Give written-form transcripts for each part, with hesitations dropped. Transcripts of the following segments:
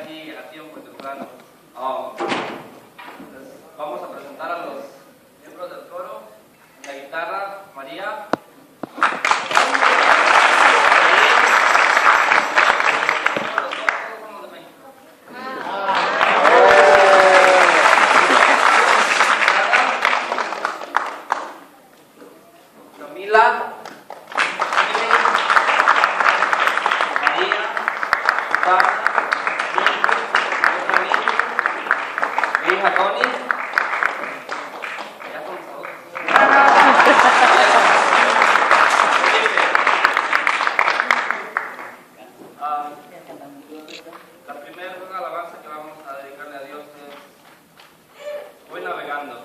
aquí a tiempo temprano. Vamos a presentar a los miembros del coro. En la guitarra, María. Todos somos de México. Camila. Mi hija Tony, ya son todos. La primera alabanza que vamos a dedicarle a Dios es Voy navegando.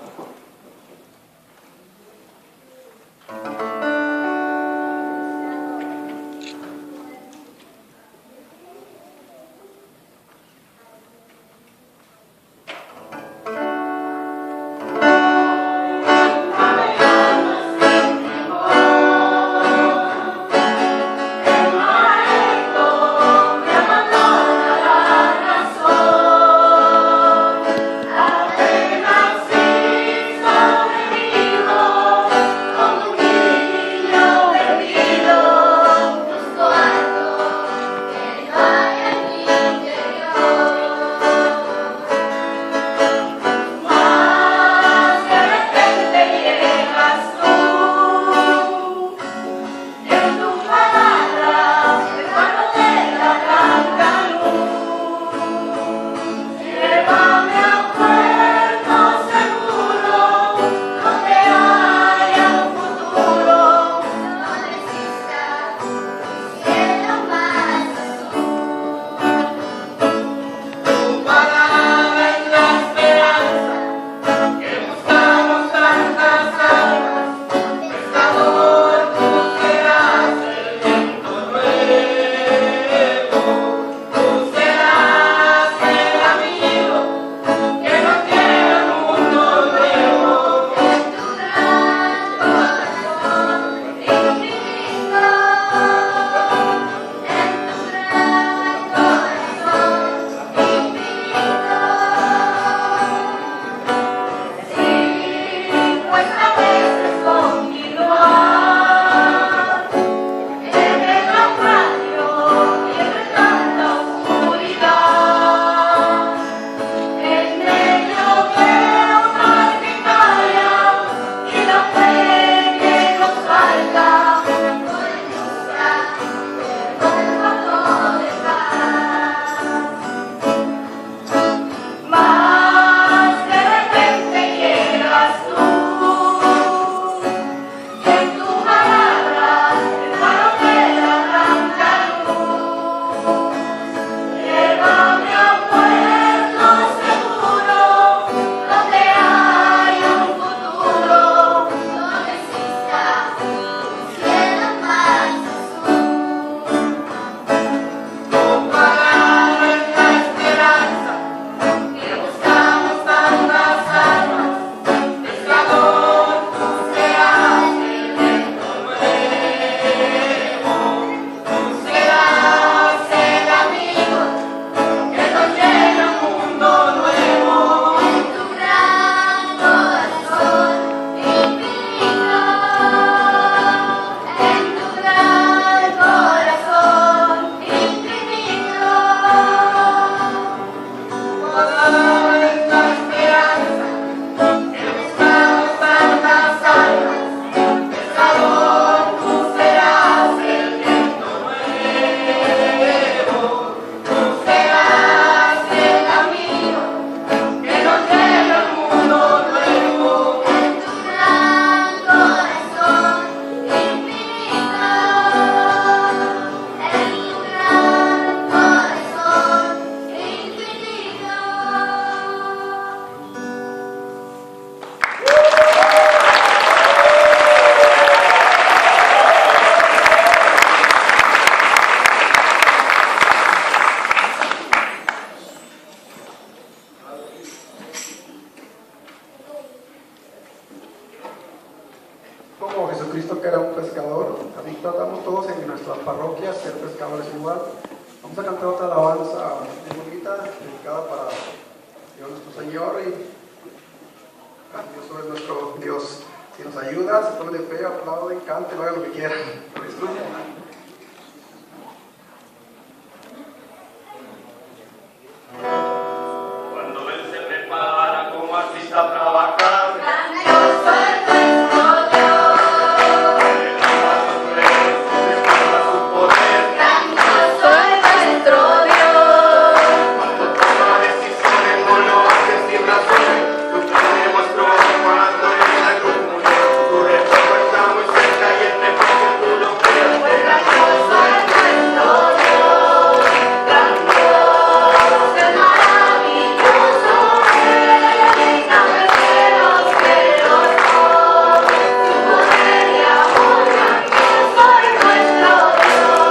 Como Jesucristo, que era un pescador, así tratamos todos en nuestras parroquias ser pescadores igual. Vamos a cantar otra alabanza muy bonita. Señor y grandioso es nuestro Dios. Si nos ayuda, se pone de fe, aplauden, canten, hagan lo que quieran. Lo disfruten. Cuando Él se prepara como artista a trabajar, Grandioso es nuestro Dios. su poder, Grandioso es nuestro Dios. cuando toma decisiones no lo hace sin razones. Usted demostró cuando era común. Tu retorno está muy cerca y es mejor que tú lo creas. Pues grandioso es nuestro Dios. Grandioso es maravilloso. Reina de cielos, cielos son. Su poder y amor grandioso es nuestro Dios.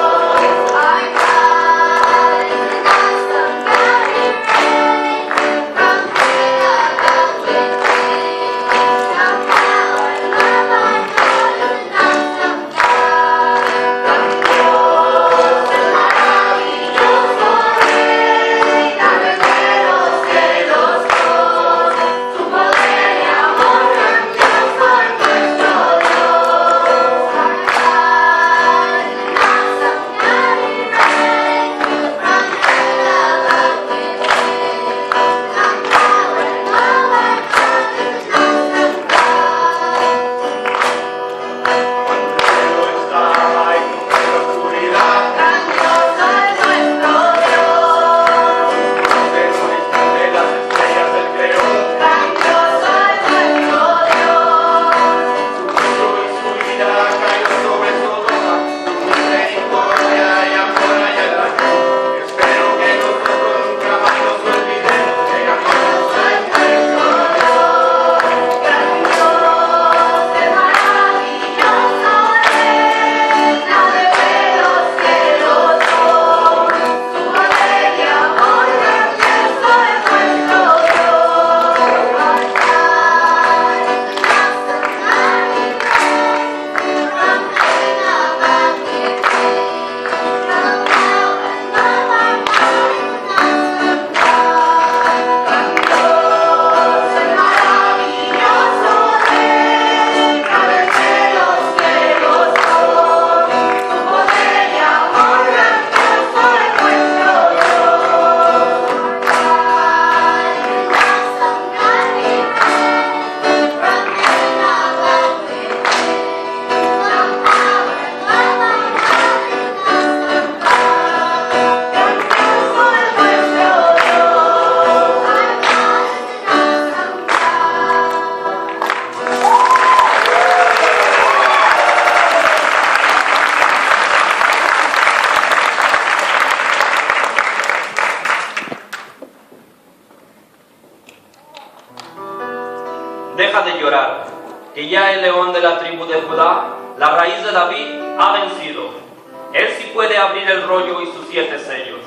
Our God is an awesome God in heaven. From heaven above with faith. Now power and love, our God is an awesome God. Grandioso es maravilloso. Reina de cielos, cielos son. Su poder y amor grandioso es nuestro Dios. Our God is an awesome God in heaven. From heaven above with faith. Now power and love, our God is an awesome God. Cuando el cielo estaba en completa oscuridad, Grandioso es nuestro Dios. en un instante las estrellas Él creó. Grandioso es nuestro Dios. Su juicio y su ira cayó sobre Sodoma. Su misericordia y amor hay en la cruz. Espero que nosotros nunca más nos olvidemos que grandioso es nuestro Dios. Grandioso es maravilloso. Reina de cielos, cielos son. Su poder y amor grandioso es nuestro Dios. Our God is an awesome God in heaven. From heaven above with faith. Now power and love, our God is an awesome God. Grandioso es maravilloso. Reina de cielos, cielos son. Su poder y amor grandioso es nuestro Dios. Our God is an awesome God in heaven. From heaven above with faith. Now power and love, our God is an awesome God. Grandioso es nuestro Dios. Our God is an awesome God. Deja de llorar, que ya el león de la tribu de Judá, la raíz de David, ha vencido. Él sí puede abrir el rollo y sus 7 sellos.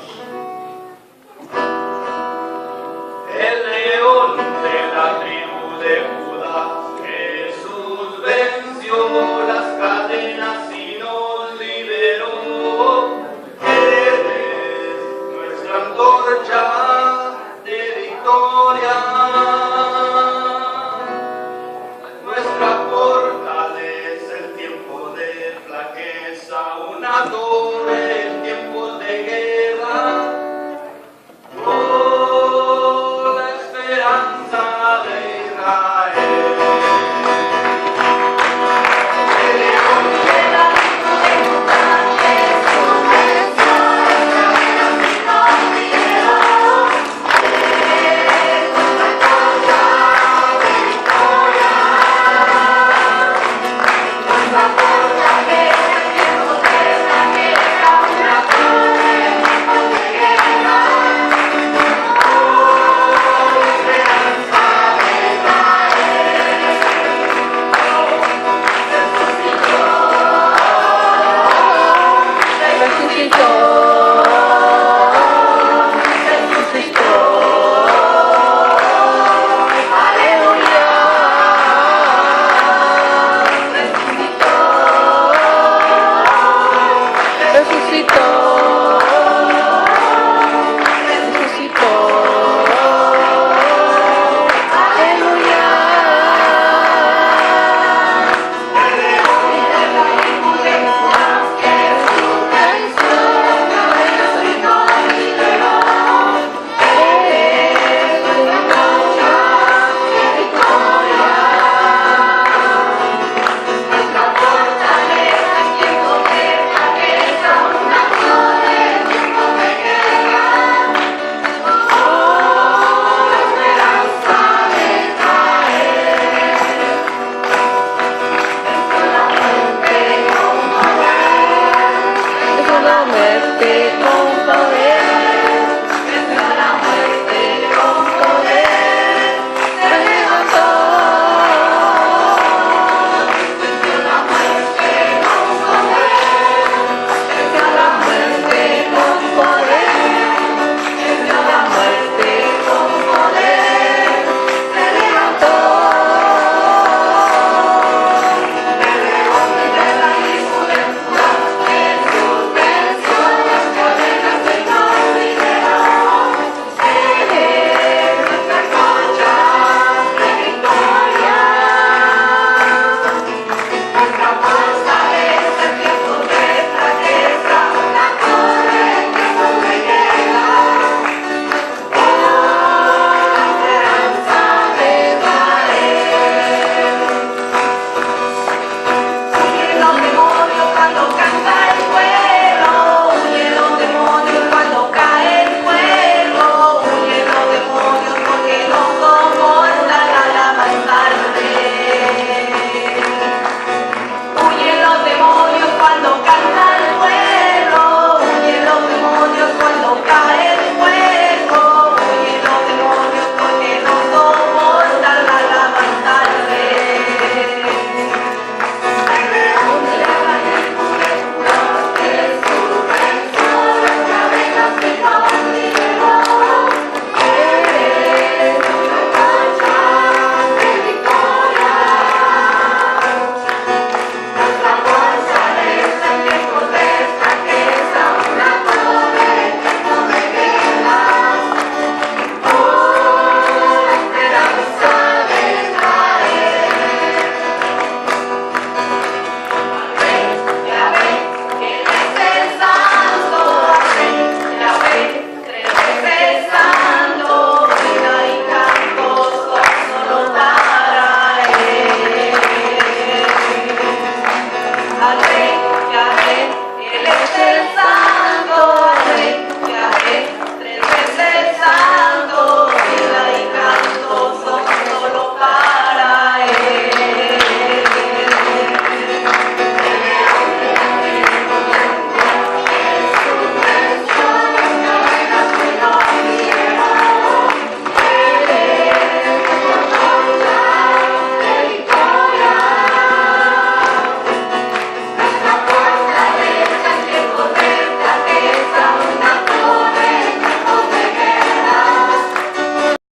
El león de la tribu de Judá, Jesús venció las cadenas y nos liberó. Él es nuestra antorcha.